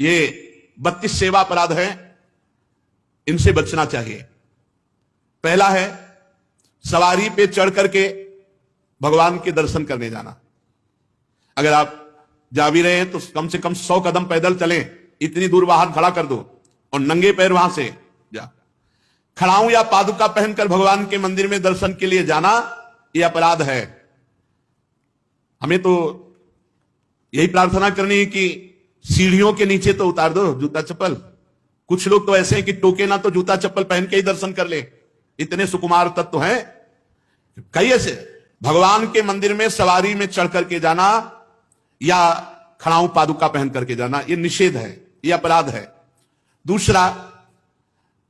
ये 32 सेवा अपराध हैं, इनसे बचना चाहिए। पहला है सवारी पे चढ़ करके भगवान के दर्शन करने जाना। अगर आप जा भी रहे हैं तो कम से कम 100 कदम पैदल चलें, इतनी दूर वाहन खड़ा कर दो और नंगे पैर वहां से जा। खड़ाऊं या पादुका पहनकर भगवान के मंदिर में दर्शन के लिए जाना यह अपराध है। हमें तो यही प्रार्थना करनी है कि सीढ़ियों के नीचे तो उतार दो जूता चप्पल। कुछ लोग तो ऐसे हैं कि टोके ना तो जूता चप्पल पहन के ही दर्शन कर ले, इतने सुकुमार तत्व हैं। कई ऐसे भगवान के मंदिर में सवारी में चढ़ करके जाना या खड़ाऊं पादुका पहन करके जाना, यह निषेध है, यह अपराध है। दूसरा,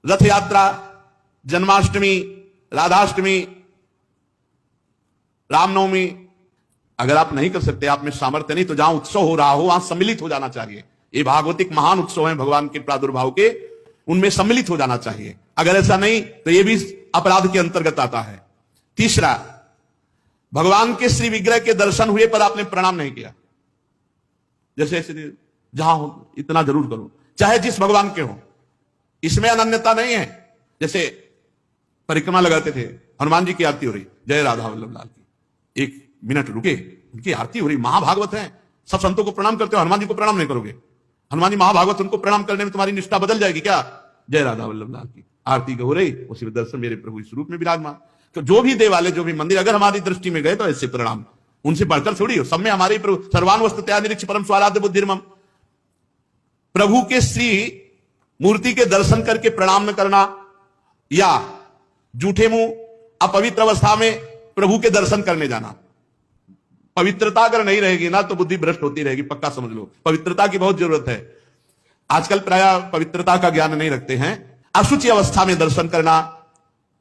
रथ यात्रा, जन्माष्टमी, राधाष्टमी, रामनवमी अगर आप नहीं कर सकते, आप में सामर्थ्य नहीं, तो जहां उत्सव हो रहा हो वहां सम्मिलित हो जाना चाहिए। ये भागवतिक महान उत्सव हैं भगवान के प्रादुर्भाव के, उनमें सम्मिलित हो जाना चाहिए। अगर ऐसा नहीं तो यह भी अपराध के अंतर्गत आता है। तीसरा, भगवान के श्री विग्रह के दर्शन हुए पर आपने प्रणाम नहीं किया। जैसे ऐसे जहां हो इतना जरूर करो, चाहे जिस भगवान के हो, इसमें अनन्यता नहीं है। जैसे परिक्रमा लगाते थे, हनुमान जी की आरती हो रही, जय राधा वल्लभ लाल की, 1 मिनट रुके, उनकी आरती हो रही, महाभागवत है, सब संतों को प्रणाम करते हो, हनुमान जी को प्रणाम नहीं करोगे? हनुमान जी महाभागवत, उनको प्रणाम करने में तुम्हारी निष्ठा बदल जाएगी क्या? जय राधा वल्लभ लाल की आरती हो रही, उसी में दर्शन मेरे प्रभु इस रूप में विराजमान। तो जो भी देवालय, जो भी मंदिर, अगर हमारी दृष्टि में गए तो ऐसे प्रणाम, उनसे बढ़कर थोड़ी हो। सब में हमारे प्रभु सर्वान वस्तुतया निरीक्ष परम स्वाराध्य बुद्धिर्मम। प्रभु के श्री मूर्ति के दर्शन करके प्रणाम न करना या जूठे मुंह अपवित्र अवस्था में प्रभु के दर्शन करने जाना। पवित्रता अगर नहीं रहेगी ना तो बुद्धि भ्रष्ट होती रहेगी, पक्का समझ लो। पवित्रता की बहुत जरूरत है। आजकल प्रायः पवित्रता का ज्ञान नहीं रखते हैं। अशुचि अवस्था में दर्शन करना।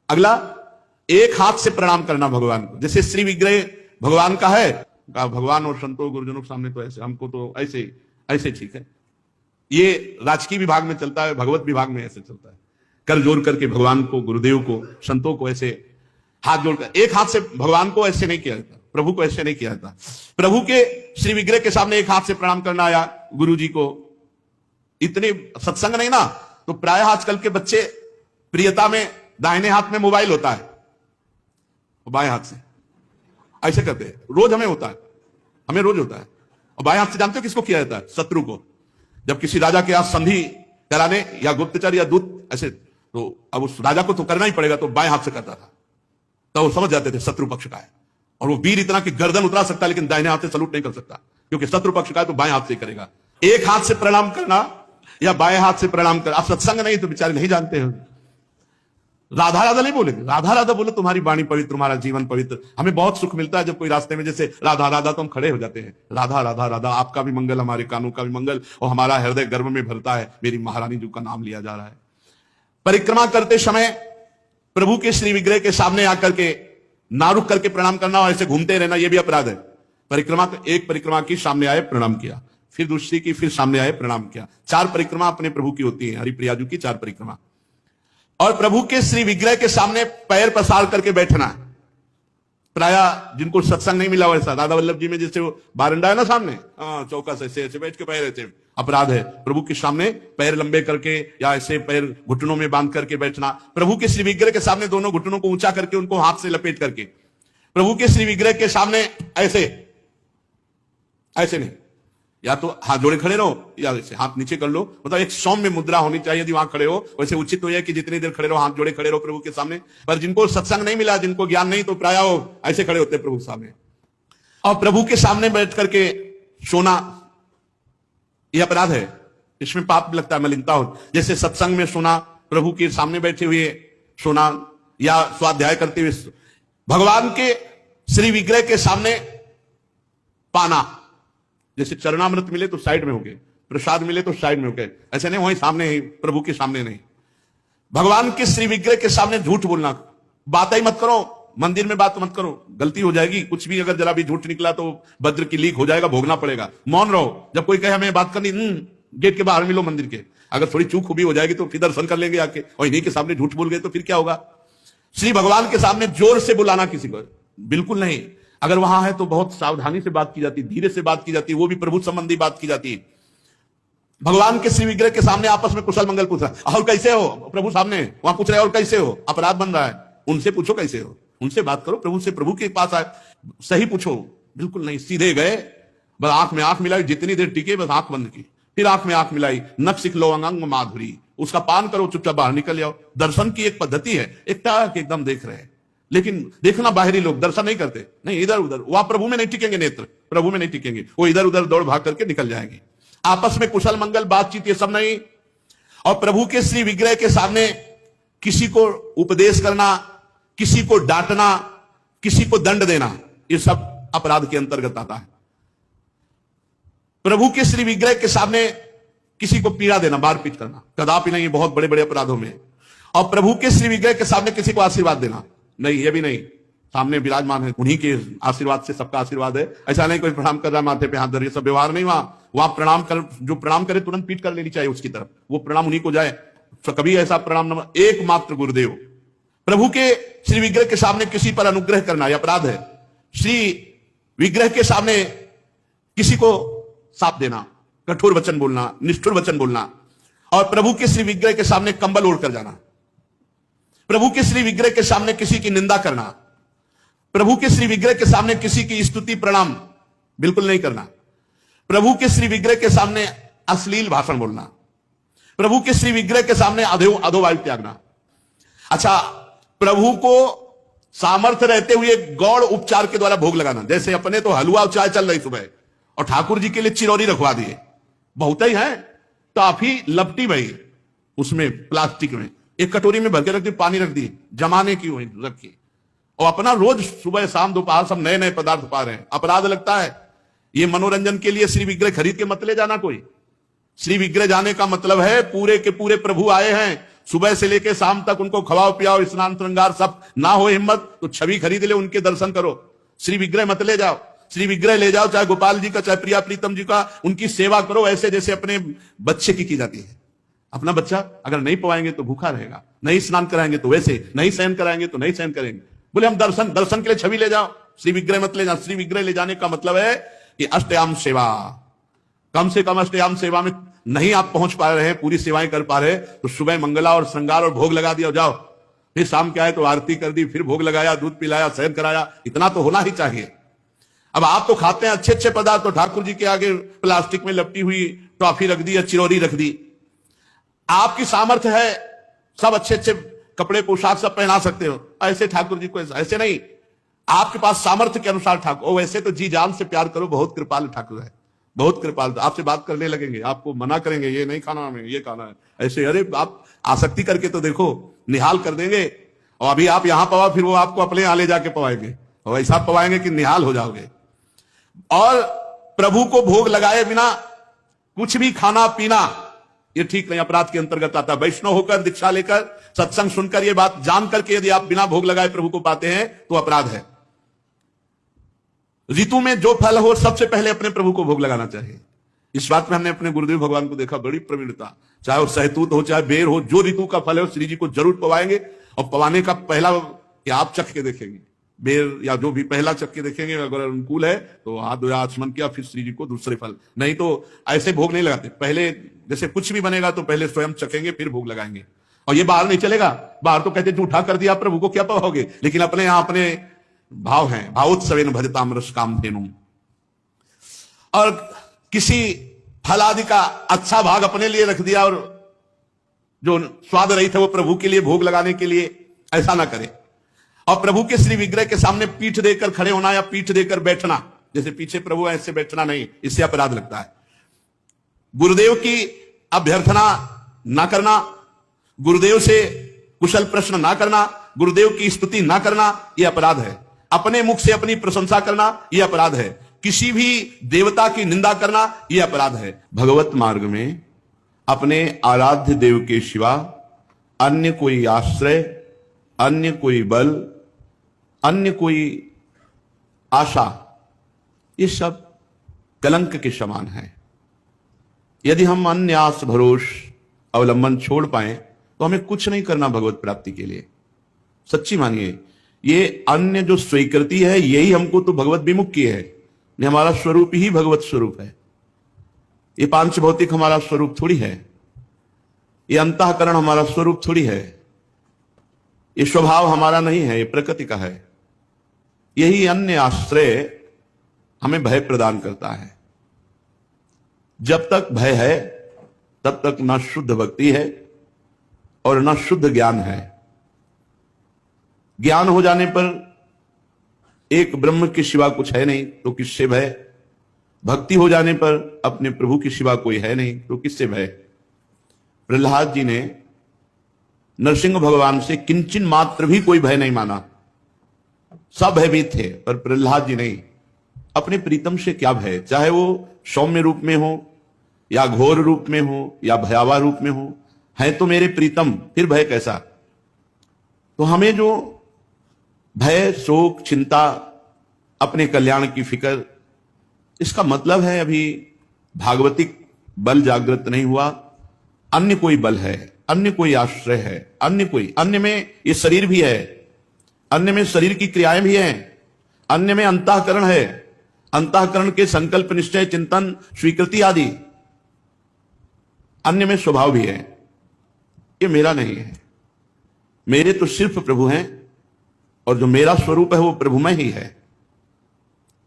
अगला, एक हाथ से प्रणाम करना भगवान को। जैसे श्री विग्रह भगवान का है, भगवान और संतों गुरुजनों के सामने तो ऐसे, हमको तो ऐसे ऐसे ठीक है। ये राजकीय विभाग में चलता है, भगवत विभाग में ऐसे चलता है। कर जोड़ करके भगवान को, गुरुदेव को, संतों को ऐसे हाथ जोड़कर, एक हाथ से भगवान को ऐसे नहीं किया जाता, प्रभु को ऐसे नहीं किया जाता। प्रभु के श्री विग्रह के सामने एक हाथ से प्रणाम करना या गुरु जी को, इतने सत्संग नहीं ना, तो प्रायः आजकल के बच्चे प्रियता में दाहिने हाथ में मोबाइल होता है, बाएं हाथ से ऐसे करते हैं। रोज हमें होता है, हमें रोज होता है। और बाएं हाथ से जानते हो किसको किया जाता है? शत्रु को। जब किसी राजा के हाथ संधि कराने या गुप्तचर या दूत ऐसे, तो अब उस राजा को तो करना ही पड़ेगा, तो बाएं हाथ से करता था। तो वो समझ जाते थे शत्रु पक्ष का है, और वो वीर इतना कि गर्दन उतरा सकता है लेकिन दाहिने हाथ से सलूट नहीं कर सकता, क्योंकि शत्रु पक्ष का है तो बाएं हाथ से करेगा। एक हाथ से प्रणाम करना या बाएं हाथ से प्रणाम करना। आप सत्संग नहीं तो बेचारे नहीं जानते हैं। राधा राधा नहीं बोलेंगे, राधा राधा बोलो, तुम्हारी वाणी पवित्र, तुम्हारा जीवन पवित्र। हमें बहुत सुख मिलता है जब कोई रास्ते में जैसे राधा राधा तो हम खड़े हो जाते हैं। राधा राधा राधा, आपका भी मंगल, हमारे कानों का भी मंगल, और हमारा हृदय गर्व में भरता है, मेरी महारानी जी का नाम लिया जा रहा है। परिक्रमा करते समय प्रभु के श्री विग्रह के सामने आकर के ना रुक करके प्रणाम करना और ऐसे घूमते रहना, यह भी अपराध है। परिक्रमा, एक परिक्रमा की, सामने आए प्रणाम किया, फिर दूसरी की, फिर सामने आए प्रणाम किया। 4 परिक्रमा अपने प्रभु की होती है, हरिप्रियाजू की 4 परिक्रमा। और प्रभु के श्री विग्रह के सामने पैर पसार करके बैठना। प्रायः जिनको सत्संग नहीं मिला वैसा, राधा वल्लभ जी में जैसे वो बारंडा है ना सामने, चौका से ऐसे बैठ के पैर ऐसे, अपराध है। प्रभु के सामने पैर लंबे करके या ऐसे पैर घुटनों में बांध करके बैठना। प्रभु के श्री विग्रह के सामने दोनों घुटनों को ऊंचा करके उनको हाथ से लपेट करके, प्रभु के श्री विग्रह के सामने ऐसे ऐसे नहीं, या तो हाथ जोड़े खड़े रहो या ऐसे हाथ नीचे कर लो। मतलब एक सौम्य मुद्रा होनी चाहिए। यदि वहां खड़े हो, वैसे उचित तो यह कि जितनी देर खड़े रहो हाथ जोड़े खड़े रहो प्रभु के सामने। पर जिनको सत्संग नहीं मिला, जिनको ज्ञान नहीं, तो प्रायः वो ऐसे खड़े होते प्रभु के सामने। और प्रभु के सामने बैठ करके सोना, यह अपराध है, इसमें पाप लगता है, मलिनता हो। जैसे सत्संग में सोना, प्रभु के सामने बैठे हुए सोना, या स्वाध्याय करते हुए भगवान के श्री विग्रह के सामने पाना। जैसे चरणामृत मिले तो साइड में हो गए, प्रसाद मिले तो साइड में हो गए, ऐसे नहीं, वहीं सामने ही, प्रभु के सामने नहीं। भगवान के श्री विग्रह के सामने झूठ बोलना, बात ही मत करो, मंदिर में बात मत करो, गलती हो जाएगी। कुछ भी अगर जरा भी झूठ निकला तो वज्र की लीक हो जाएगा, भोगना पड़ेगा। मौन रहो। जब कोई कहे हमें बात करनी, गेट के बाहर मिलो मंदिर के। अगर थोड़ी चूक भी हो जाएगी तो फिर दर्शन कर लेंगे आके, और इन्हीं के सामने झूठ बोल गए तो फिर क्या होगा? श्री भगवान के सामने जोर से बुलाना किसी को बिल्कुल नहीं। अगर वहां है तो बहुत सावधानी से बात की जाती, धीरे से बात की जाती, वो भी प्रभु संबंधी बात की जाती है। भगवान के श्री विग्रह के सामने आपस में कुशल मंगल पूछ रहा है, और कैसे हो प्रभु सामने, वहां पूछ रहे और कैसे हो, अपराध बन रहा है। उनसे पूछो कैसे हो, उनसे बात करो, प्रभु से, प्रभु के पास आए, सही पूछो। बिल्कुल नहीं, सीधे गए, बस आंख में आंख मिलाई, जितनी देर टिके बस आंख बंद की, फिर आंख में आंख मिलाई, नख सिख लो अंग माधुरी, उसका पान करो, चुपचाप बाहर निकल जाओ। दर्शन की एक पद्धति है, एक टाक एकदम देख रहे हैं, लेकिन देखना बाहरी लोग दर्शन नहीं करते, नहीं इधर उधर, वहां प्रभु में नहीं टिकेंगे नेत्र, प्रभु में नहीं टिकेंगे, वो इधर उधर दौड़ भाग करके निकल जाएंगे। आपस में कुशल मंगल बातचीत ये सब नहीं। और प्रभु के श्री विग्रह के सामने किसी को उपदेश करना, किसी को डांटना, किसी को दंड देना, ये सब अपराध के अंतर्गत आता है। प्रभु के श्री विग्रह के सामने किसी को पीड़ा देना, मारपीट करना कदापि नहीं, बहुत बड़े बड़े अपराधों में। और प्रभु के श्री विग्रह के सामने किसी को आशीर्वाद देना नहीं, ये भी नहीं। सामने विराजमान है, उन्हीं के आशीर्वाद से सबका आशीर्वाद है। ऐसा नहीं कोई प्रणाम कर रहा है माथे पे हाथ धर, ये सब व्यवहार नहीं। वहां प्रणाम कर, जो प्रणाम करे तुरंत पीठ कर लेनी चाहिए उसकी तरफ, वो प्रणाम उन्हीं को जाए। तो कभी ऐसा प्रणाम न, एकमात्र गुरुदेव। प्रभु के श्री विग्रह के सामने किसी पर अनुग्रह करना यह अपराध है। श्री विग्रह के सामने किसी को साथ देना, कठोर वचन बोलना, निष्ठुर वचन बोलना, और प्रभु के श्री विग्रह के सामने कंबल ओढ़ कर जाना, प्रभु के श्री विग्रह के सामने किसी की निंदा करना, प्रभु के श्री विग्रह के सामने किसी की स्तुति प्रणाम बिल्कुल नहीं करना, प्रभु के श्री विग्रह के सामने अश्लील भाषण बोलना, प्रभु के श्री विग्रह के सामने अधोवायु त्यागना। अच्छा, प्रभु को सामर्थ्य रहते हुए गौड़ उपचार के द्वारा भोग लगाना, जैसे अपने तो हलवा और चाय चल रही सुबह, और ठाकुर जी के लिए चिरौरी रखवा दिए, बहुत ही है, काफी लपटी भाई उसमें प्लास्टिक में, एक कटोरी में भर के रख दी, पानी रख दी, जमाने की वही रखी, और अपना रोज सुबह शाम दोपहर सब नए नए पदार्थ पा रहे हैं। अपराध लगता है। ये मनोरंजन के लिए श्री विग्रह खरीद के मत ले जाना कोई। श्री विग्रह जाने का मतलब है पूरे के पूरे प्रभु आए हैं, सुबह से लेकर शाम तक उनको खवाओ पियाओ, स्नान श्रृंगार सब, ना हो हिम्मत तो छवि खरीद ले, उनके दर्शन करो। श्री विग्रह मत ले जाओ। श्री विग्रह ले जाओ, चाहे गोपाल जी का, चाहे प्रिया प्रीतम जी का, उनकी सेवा करो ऐसे जैसे अपने बच्चे की जाती है। अपना बच्चा अगर नहीं पवाएंगे तो भूखा रहेगा, नहीं स्नान कराएंगे तो वैसे, नहीं सहन कराएंगे तो नहीं सहन करेंगे। बोले हम दर्शन के लिए छवि ले जाओ, श्री विग्रह मत ले जाओ। श्री विग्रह ले जाने का मतलब है कि अष्टयाम सेवा, कम से कम अष्टयाम सेवा में नहीं आप पहुंच पा रहे हैं, पूरी सेवाएं कर पा रहे, तो सुबह मंगला और श्रृंगार और भोग लगा दिया, जाओ। फिर शाम क्या है तो आरती कर दी, फिर भोग लगाया, दूध पिलाया, सहन कराया, इतना तो होना ही चाहिए। अब आप तो खाते हैं अच्छे अच्छे पदार्थ, तो ठाकुर जी के आगे प्लास्टिक में लपटी हुई टॉफी रख दी या चिरौरी रख दी। आपकी सामर्थ्य है, सब अच्छे अच्छे कपड़े पोशाक सब पहना सकते हो, ऐसे ठाकुर जी को ऐसे नहीं। आपके पास सामर्थ्य के अनुसार ठाकुर, वैसे तो जी जान से प्यार करो, बहुत कृपाल ठाकुर है, बहुत कृपाल। आपसे बात करने लगेंगे, आपको मना करेंगे, ये नहीं खाना हमें, ये खाना है, ऐसे। अरे आप आसक्ति करके तो देखो, निहाल कर देंगे। और अभी आप यहां पवा, फिर वो आपको अपने यहां ले जाके पवाएंगे, और ऐसा पवाएंगे कि निहाल हो जाओगे। और प्रभु को भोग लगाए बिना कुछ भी खाना पीना ये ठीक नहीं, अपराध के अंतर्गत आता है। वैष्णव होकर, दीक्षा लेकर, सत्संग सुनकर, ये बात जान करके यदि आप बिना भोग लगाए प्रभु को पाते हैं तो अपराध है। ऋतु में जो फल हो सबसे पहले अपने प्रभु को भोग लगाना चाहिए। इस बात में हमने अपने गुरुदेव भगवान को देखा, बड़ी प्रवीणता। चाहे वो सहतूत हो, चाहे बेर हो, जो ऋतु का फल है श्री जी को जरूर पवाएंगे। और पवाने का पहला कि आप चख के देखेंगे, बेर या जो भी पहला चख के देखेंगे, अगर अनुकूल है तो हाथ धोया, आचमन किया, फिर श्री जी को दूसरे फल। नहीं तो ऐसे भोग नहीं लगाते, पहले जैसे कुछ भी बनेगा तो पहले स्वयं चखेंगे फिर भोग लगाएंगे। और ये बाहर नहीं चलेगा, बाहर तो कहते झूठा कर दिया प्रभु को क्या पवाओगे, लेकिन अपने यहां अपने भाव हैं, भावोत्सवेन भजताम रस काम धेनु। और किसी फल आदि का अच्छा भाग अपने लिए रख दिया और जो स्वाद रही थे वो प्रभु के लिए भोग लगाने के लिए, ऐसा ना करे। और प्रभु के श्री विग्रह के सामने पीठ देकर खड़े होना या पीठ देकर बैठना, जैसे पीछे प्रभु ऐसे बैठना नहीं, इससे अपराध लगता है। गुरुदेव की अभ्यर्थना ना करना, गुरुदेव से कुशल प्रश्न ना करना, गुरुदेव की स्तुति ना करना, यह अपराध है। अपने मुख से अपनी प्रशंसा करना यह अपराध है। किसी भी देवता की निंदा करना यह अपराध है। भगवत मार्ग में अपने आराध्य देव के सिवा अन्य कोई आश्रय, अन्य कोई बल, अन्य कोई आशा, ये सब कलंक के समान है। यदि हम अन्य आस भरोस अवलंबन छोड़ पाए तो हमें कुछ नहीं करना भगवत प्राप्ति के लिए। सच्ची मानिए, ये अन्य जो स्वीकृति है यही हमको तो भगवत विमुख की है। हमारा स्वरूप ही भगवत स्वरूप है। ये पांच भौतिक हमारा स्वरूप थोड़ी है, ये अंतःकरण हमारा स्वरूप थोड़ी है, ये स्वभाव हमारा नहीं है, ये प्रकृति का है। यही अन्य आश्रय हमें भय प्रदान करता है। जब तक भय है तब तक न शुद्ध भक्ति है और न शुद्ध ज्ञान है। ज्ञान हो जाने पर एक ब्रह्म के सिवा कुछ है नहीं तो किससे भय? भक्ति हो जाने पर अपने प्रभु के सिवा कोई है नहीं तो किससे भय? प्रहलाद जी ने नरसिंह भगवान से किंचन मात्र भी कोई भय नहीं माना, सब भयभीत थे, पर प्रहलाद जी नहीं। अपने प्रीतम से क्या भय, चाहे वो सौम्य रूप में हो या घोर रूप में हो या भयावह रूप में हो, है तो मेरे प्रीतम, फिर भय कैसा? तो हमें जो भय, शोक, चिंता, अपने कल्याण की फिक्र, इसका मतलब है अभी भागवतिक बल जागृत नहीं हुआ, अन्य कोई बल है, अन्य कोई आश्रय है, अन्य में ये शरीर भी है, अन्य में शरीर की क्रियाएं भी हैं, अन्य में अंतःकरण है, अंतःकरण के संकल्प, निश्चय, चिंतन, स्वीकृति आदि, अन्य में स्वभाव भी है। ये मेरा नहीं है, मेरे तो सिर्फ प्रभु हैं और जो मेरा स्वरूप है वो प्रभु में ही है।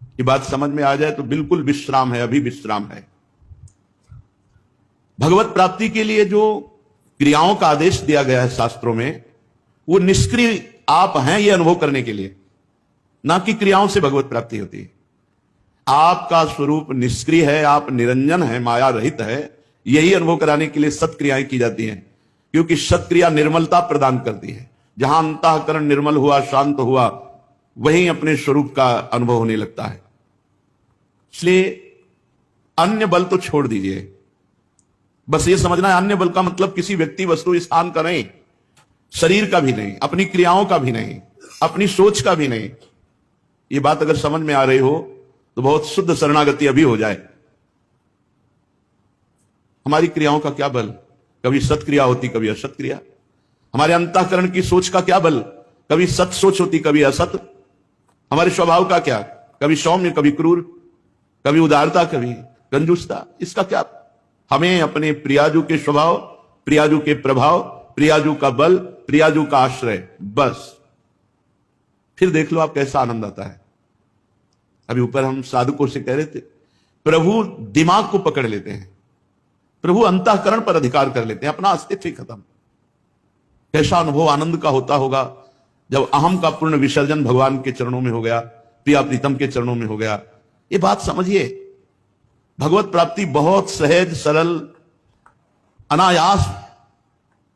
ये बात समझ में आ जाए तो बिल्कुल विश्राम है, अभी विश्राम है। भगवत प्राप्ति के लिए जो क्रियाओं का आदेश दिया गया है शास्त्रों में, वो निष्क्रिय आप हैं ये अनुभव करने के लिए, ना कि क्रियाओं से भगवत प्राप्ति होती है। आपका स्वरूप निष्क्रिय है, आप निरंजन है, माया रहित है, यही अनुभव कराने के लिए सत्क्रियाएं की जाती हैं, क्योंकि सत्क्रिया निर्मलता प्रदान करती है। जहां अंतःकरण निर्मल हुआ, शांत हुआ, वहीं अपने स्वरूप का अनुभव होने लगता है। इसलिए अन्य बल तो छोड़ दीजिए, बस ये समझना है अन्य बल का मतलब किसी व्यक्ति, वस्तु, स्थान का नहीं, शरीर का भी नहीं, अपनी क्रियाओं का भी नहीं, अपनी सोच का भी नहीं। ये बात अगर समझ में आ रही हो तो बहुत शुद्ध शरणागति अभी हो जाए। हमारी क्रियाओं का क्या बल? कभी सत्क्रिया होती, कभी असत क्रिया। हमारे अंतःकरण की सोच का क्या बल? कभी सत सोच होती, कभी असत। हमारे स्वभाव का क्या? कभी सौम्य, कभी क्रूर, कभी उदारता, कभी कंजूसता। इसका क्या? हमें अपने प्रियाजू के स्वभाव, प्रियाजू के प्रभाव, प्रियाजू का बल, प्रियाजू का आश्रय, बस। फिर देख लो आप कैसा आनंद आता है। अभी ऊपर हम साधुकों से कह रहे थे, प्रभु दिमाग को पकड़ लेते हैं, प्रभु अंतःकरण पर अधिकार कर लेते हैं, अपना अस्तित्व ही खत्म। कैसा अनुभव आनंद का होता होगा जब अहम का पूर्ण विसर्जन भगवान के चरणों में हो गया, प्रिया प्रीतम के चरणों में हो गया। ये बात समझिए, भगवत प्राप्ति बहुत सहज, सरल, अनायास,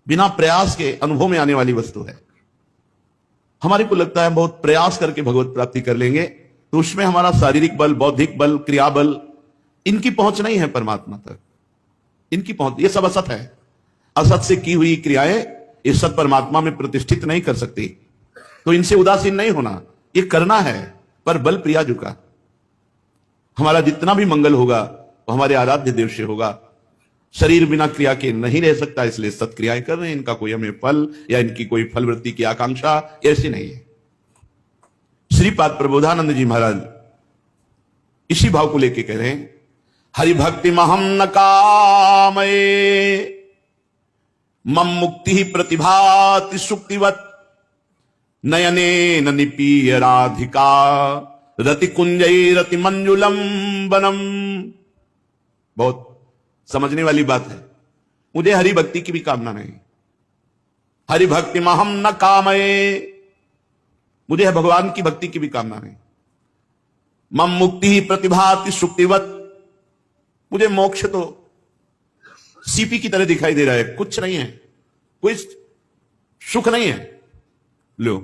बिना प्रयास के अनुभव में आने वाली वस्तु है। हमारे को लगता है बहुत प्रयास करके भगवत प्राप्ति कर लेंगे तो उसमें हमारा शारीरिक बल, बौद्धिक बल, क्रिया बल, इनकी पहुंच नहीं है परमात्मा तक। इनकी पहुंच, ये सब असत है। असत से की हुई क्रियाएं ये सत परमात्मा में प्रतिष्ठित नहीं कर सकती, तो इनसे उदासीन नहीं होना, ये करना है, पर बल प्रियाजू का। हमारा जितना भी मंगल होगा वो हमारे आराध्य देव से होगा। शरीर बिना क्रिया के नहीं रह सकता, इसलिए सत्क्रियाएं कर रहे हैं। इनका कोई हमें फल या इनकी कोई फलवृत्ति की आकांक्षा ऐसी नहीं है। श्रीपाद प्रबोधानंद जी महाराज इसी भाव को लेके कह रहे हैं, हरि भक्ति महम न कामये मम मुक्ति प्रतिभाति सुक्तिवत नयने न निपीय राधिका रति कुंजई रति मंजुलम वनम। बहुत समझने वाली बात है। मुझे हरि भक्ति की भी कामना नहीं, हरि भक्ति महम न कामये, मुझे भगवान की भक्ति की भी कामना नहीं। मम मुक्ति ही प्रतिभाति सुक्तिवत, मुझे मोक्ष तो सीपी की तरह दिखाई दे रहा है, कुछ नहीं है, कोई सुख नहीं है। लो